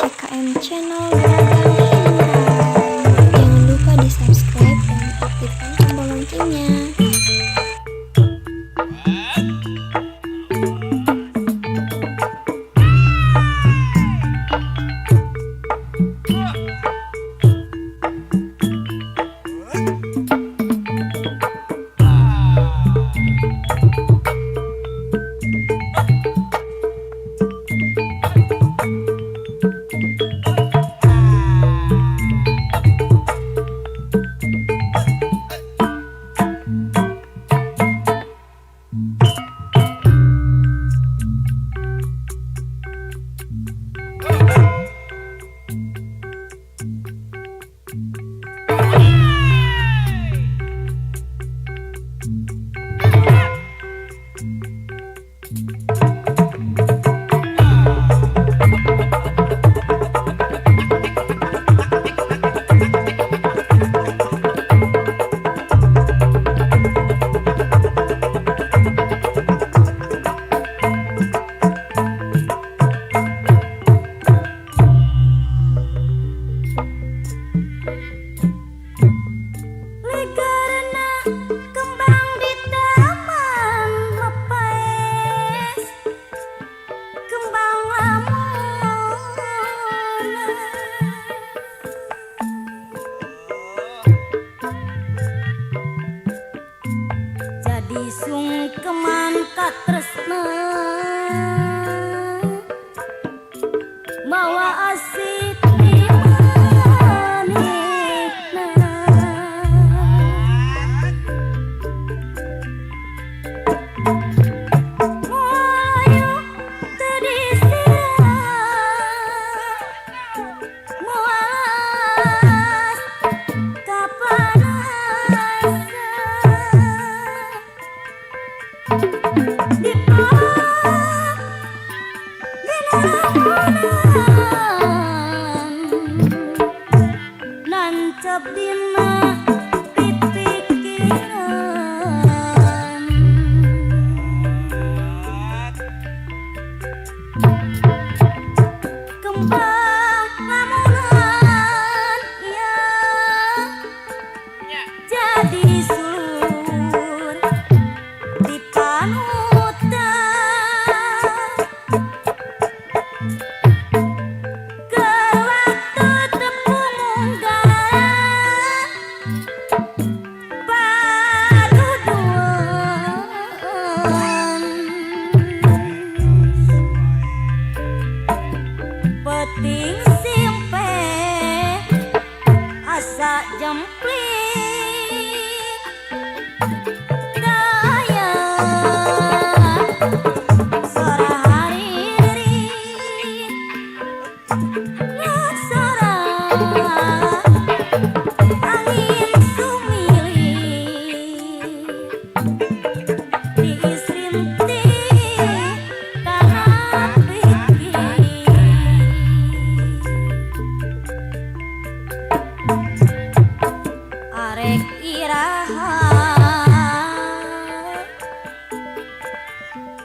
CKM Channel Beragam Hiburan. Jangan lupa di subscribe dan aktifkan tombol loncengnya. Sungkeman katresna mawa asik di manehna moayu teu disirah moas kapanasan nancap dina pipikiran kembang lamunan ya jadi sulur di panutan kewaktu tepung unggaran paduduan peting simpe asa jempling daya sora hariri sora angin sumili diisrinti kana piki arek iraha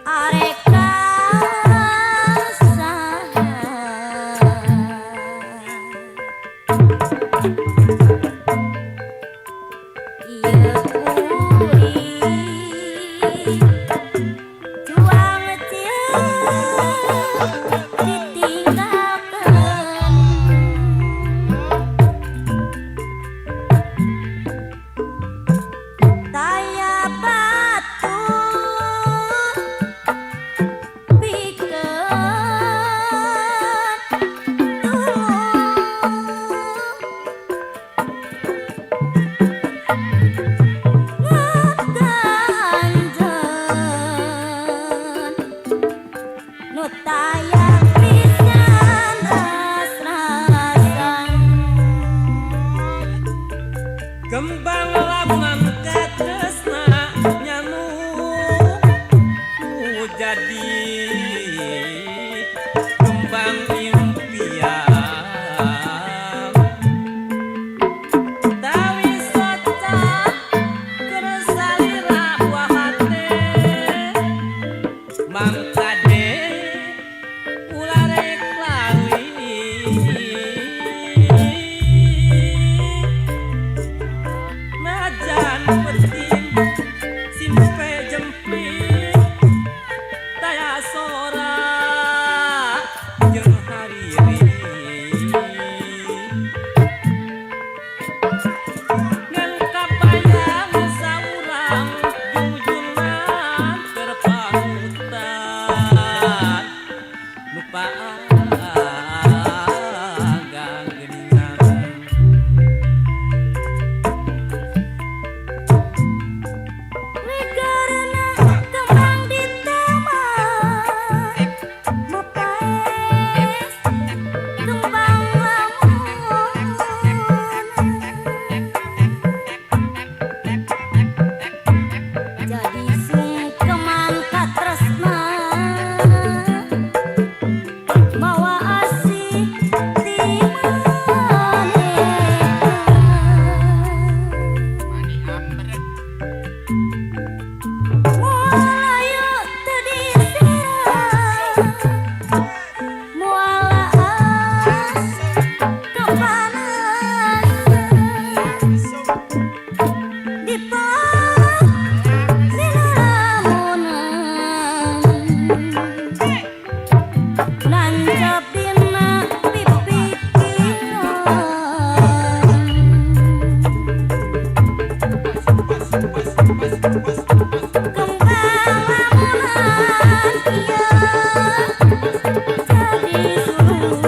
arek kasaha najan penting simpe jempling daya sora jeung hariri ngan kabayang saurang junjunan terpahutan lupa agak geningan Karena kembang di taman Mepaes kembang lamun Jadi sungkeman katresna Mawa asih di maneh Mualayo teu disirah Mualaas kepanasan Dipelak dilalamunan Nancap dina pipikiran Kembang lamunan iya jadi suruh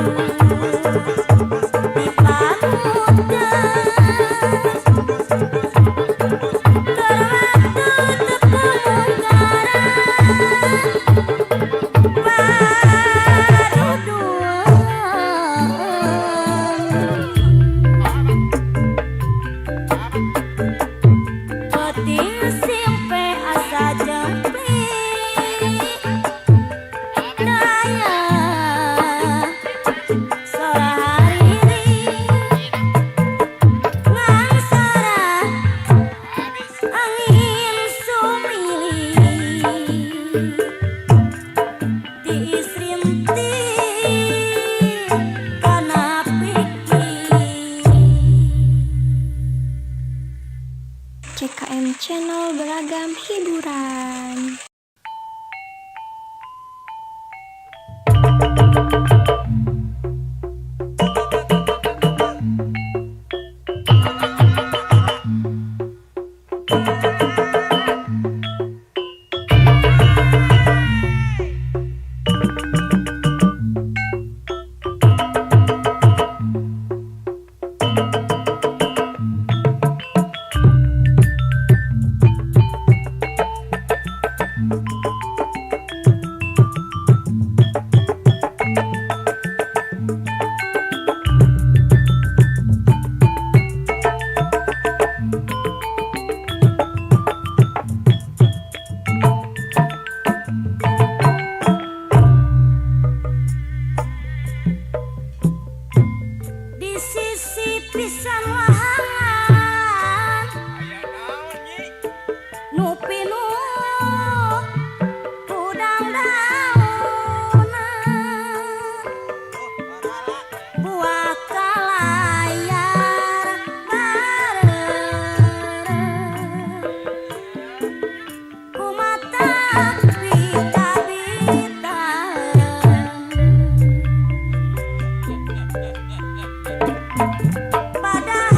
Peting simpe asa jempling daya sora hariri ngan sora angin sumili diisrinti kana pikir CKM Channel beragam hiburan. di sisi pisan wahangan nu pinuh udang daunan buah kalayar bareng kumata pita-pita padahal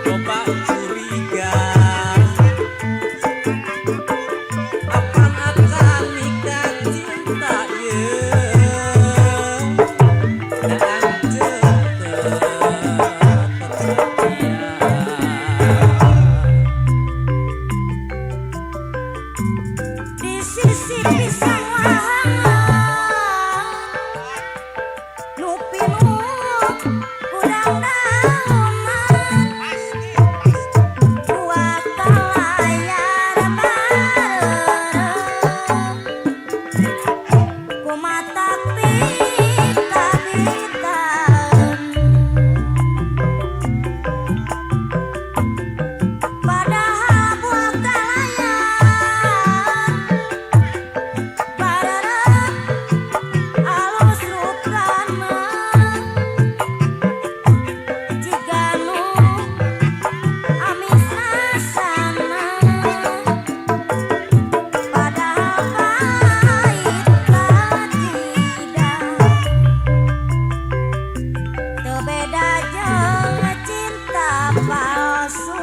loba curiga akan nikah cinta dan di sisi pisang wahangan nu pilu kurang dauman dua kalayar bareng ku mata pita-pitaan padahal buah kalayar bareng alus rupana jiga nu amis rasana padahal pahit katidak teu beda jeung cinta palsu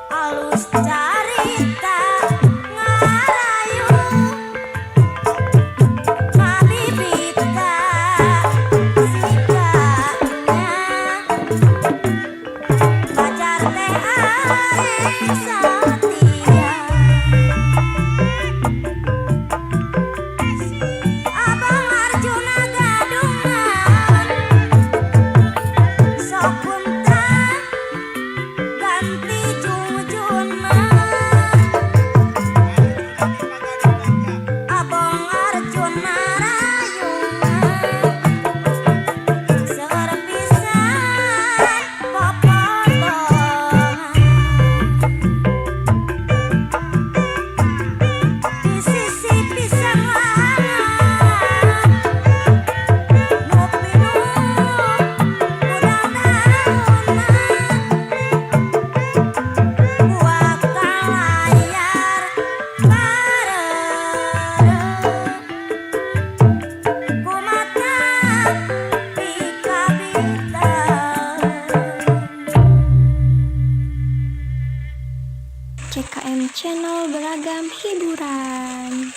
alus carita ngarayu ngabibita sikanya pacar teh aing satia Abang Arjuna gadungan sok punten ganti jujuna Abang Arjuna rayungan seueur pisan popotongan di sisi pisang wahangan nu pilu kurang daunan buah kalayar bareng ku mata pika-pitaan CKM Channel beragam hiburan.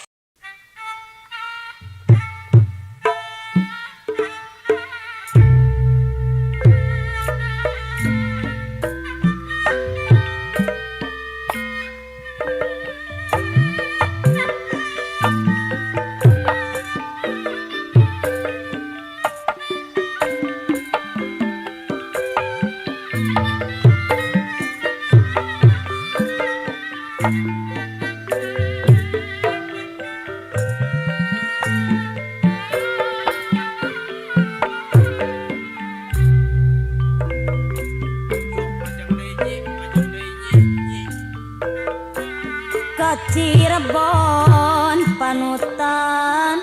ke Cirebon panutan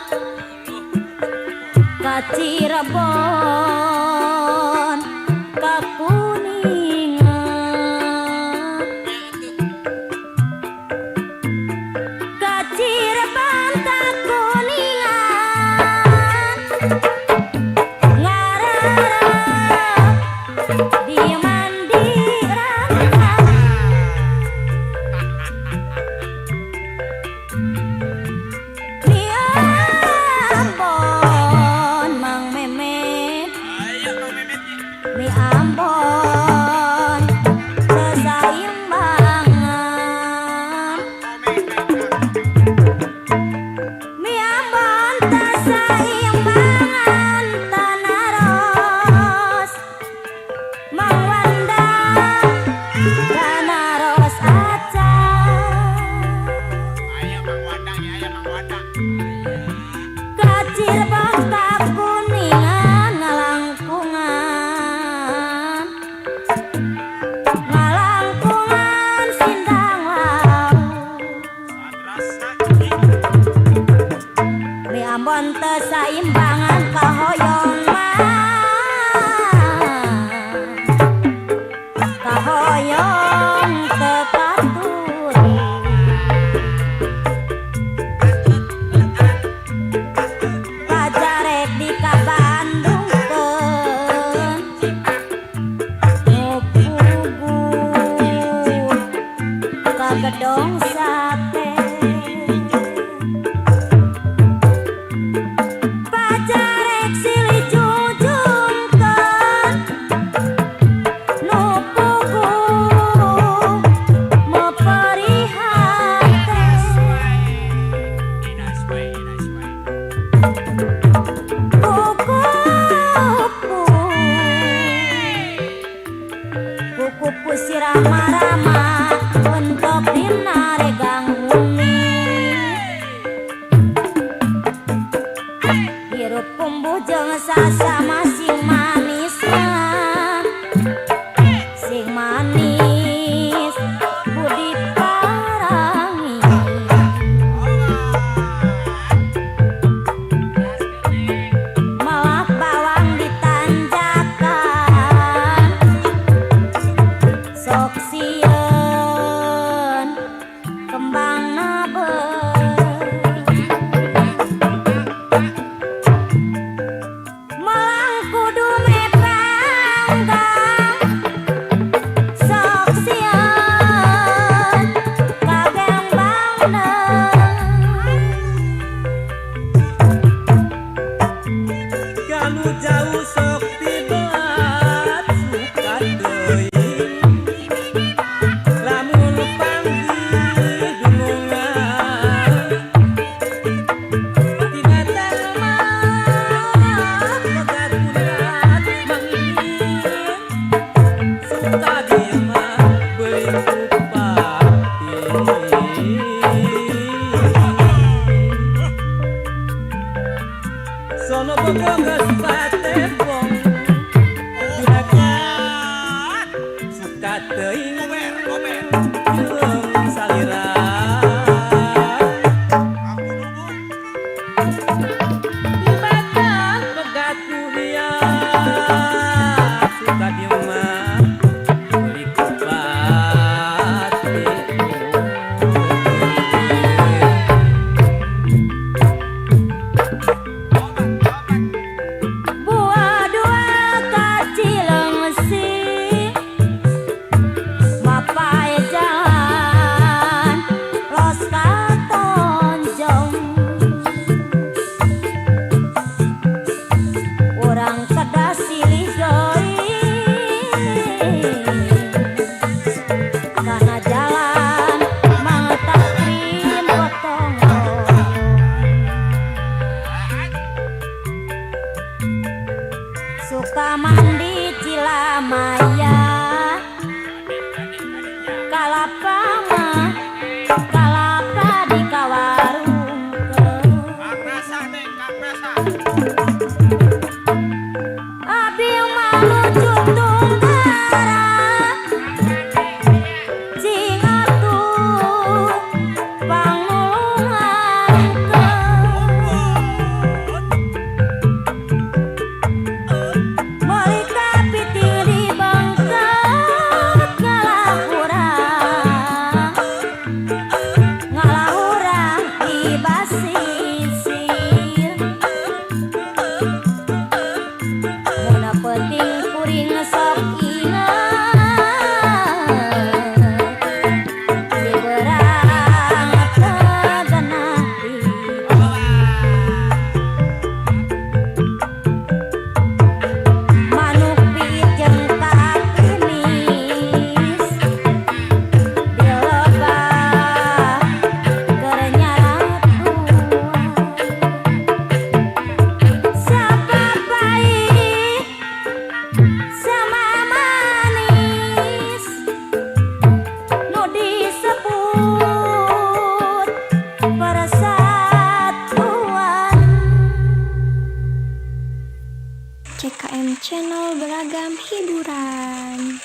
ke Cirebon ke Kuningan ke Cirebon ke Kuningan ngararap di mandi rantang di Ambon Mang Memet di Ambon sesaimbangan di Ambon sesaimbangan tanaros Mang Wanda tanaros acan ka Cirebon ka Kuningan ngalangkungan ngalangkungan sindang laut di Ambon teu saimbangan kahoyong kahoyong teu katuri Kuku-kuku Kuku-kuku si rama-rama untuk dina regang huni hirup kumbuh jeung sasama sing manis sing manis budi parangi malak bawang ditanjakan sok sieun kembang malang kudu mepangga sok sieun kagembangna Kamu jauh sok tibat suka teuing lamun panggih dunungan tinatan mah pegat kudat mangingin suka dia mah beuli kupati sono boga geus patepong juragan suka teuing jeung salira tibatan pegat kuliah suka dia mah beuli kupati buah dua kacilengsi mapai jalan los katonjong urang kedah silih geuing kana jalan mangtakrim potong suka mandi Cilamaya kalapa mah kalapa di kawarungkeun abi mah lucu tunggara cing atuh pangulungankeun meuli kapiting di bangkot ngalahurang di basisir muna penting kuring sok inget si berang tegenati manuk piit jeung kakinis dilebah keur nyaratuan sapapaih sama manis nu disebut persatuan CKM Channel beragam hiburan.